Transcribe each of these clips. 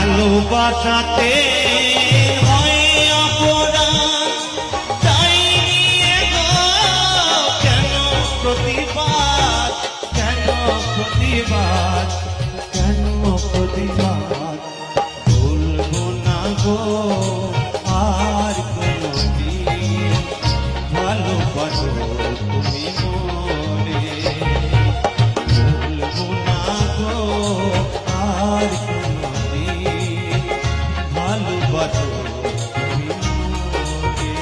ভালোবাসাতে হয় অপরাধ, তাই নিয়ে গো কেন প্রতিবাদ, কেন প্রতিবাদ, কেন প্রতিবাদ। ভুলবো না গো আর কোনদিন ভালোবাসো তুমি মনে, ভুলবো না গো আর কোনদিন ভালোবাসো তুমি মনে।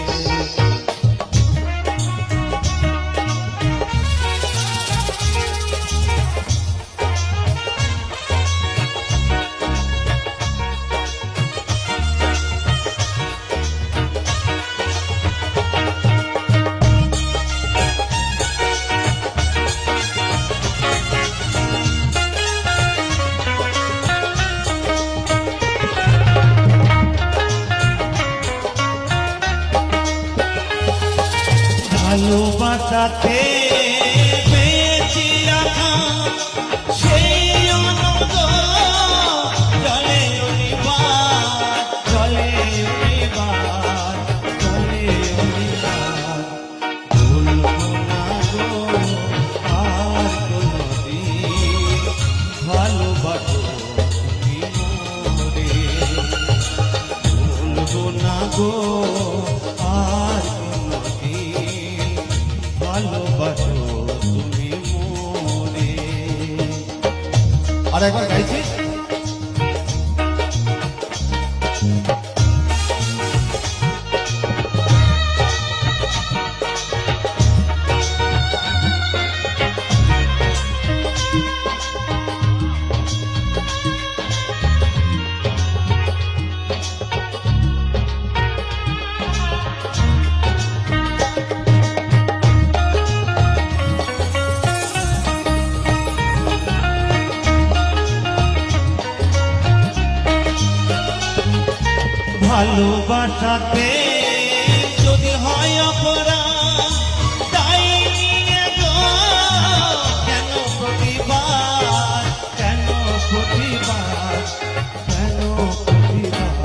ভালোবাসাতে পেয়েছি রাখা সেই আনন্দ চলে অনিবার, চলে অনিবার, চলে অনিবার। ভুলবো না গো আর কোনদিন ভালোবাসো তুমি মনে, ভুলবো না গো আর ভালোবাসো তুমি মনে। আর একবার গাইছিস। ভালোবাসাতে যদি হয় অপরাধ, তাই নিয়ে গো কেন প্রতিবাদ, কেন প্রতিবাদ, কেন প্রতিবাদ।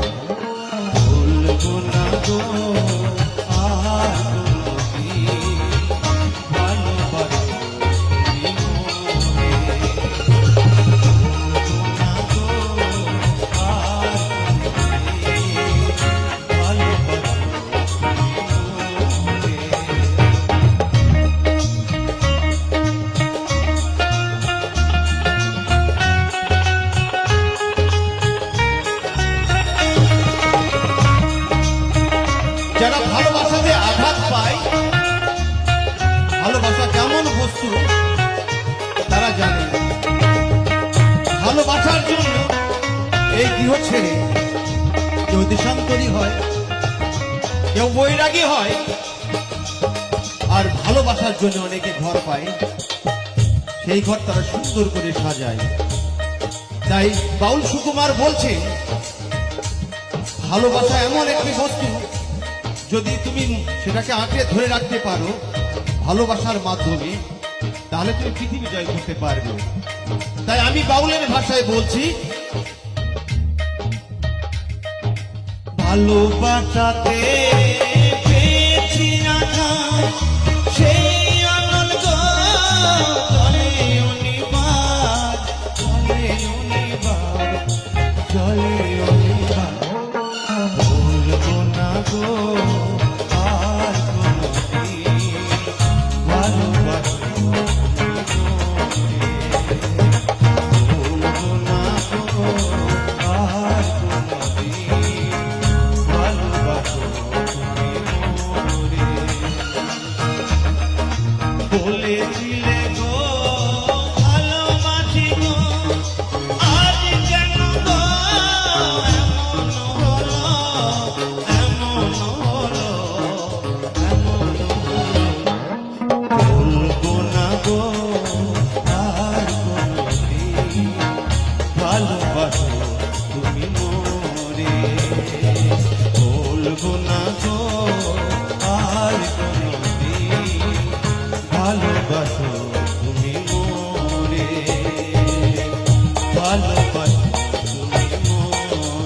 ভুলবো না গো আর কোনদিন ভালোবাসো তুমি মনে, ভুলবো না গো আর যারা ভালোবাসাতে আঘাত পায়, ভালোবাসা কেমন বস্তু তারা জানে। ভালোবাসার জন্য এই গৃহ ছেড়ে কেউ দেশান্তরী হয়, কেউ বৈরাগী হয়, আর ভালোবাসার জন্য অনেকে ঘর পায়, সেই ঘর তারা সুন্দর করে সাজায়। তাই বাউল সুকুমার বলছে ভালোবাসা এমন একটি বস্তু, যদি তুমি সেটাকে আঁকড়ে ধরে রাখতে পারো ভালোবাসার মাধ্যমে, তাহলে তুমি পৃথিবী জয় করতে পারবে। তাই আমি বাউলের ভাষায় বলছি, ভালোবাসাতে পেয়েছি আঘাত সেই আনন্দ চলে অনিবার, চলে অনিবার, চলে অনিবার। ভুলবো না গো আর কোনদিন ভালোবাসো তুমি মনে, ভুলবো না গো আর কোনদিন ভালোবাসো তুমি মনে। বলেছিলে গো ভালোবাসি গো, আজ কেন গো এমন হলো, এমন হলো, এমন হলো। ভুলবো না গো আর কোনদিন ভালোবাসো তুমি মনে, ভুলবো না গো আর কোনদিন ভালোবাসো তুমি মনে, ভালোবাসো তুমি মনে।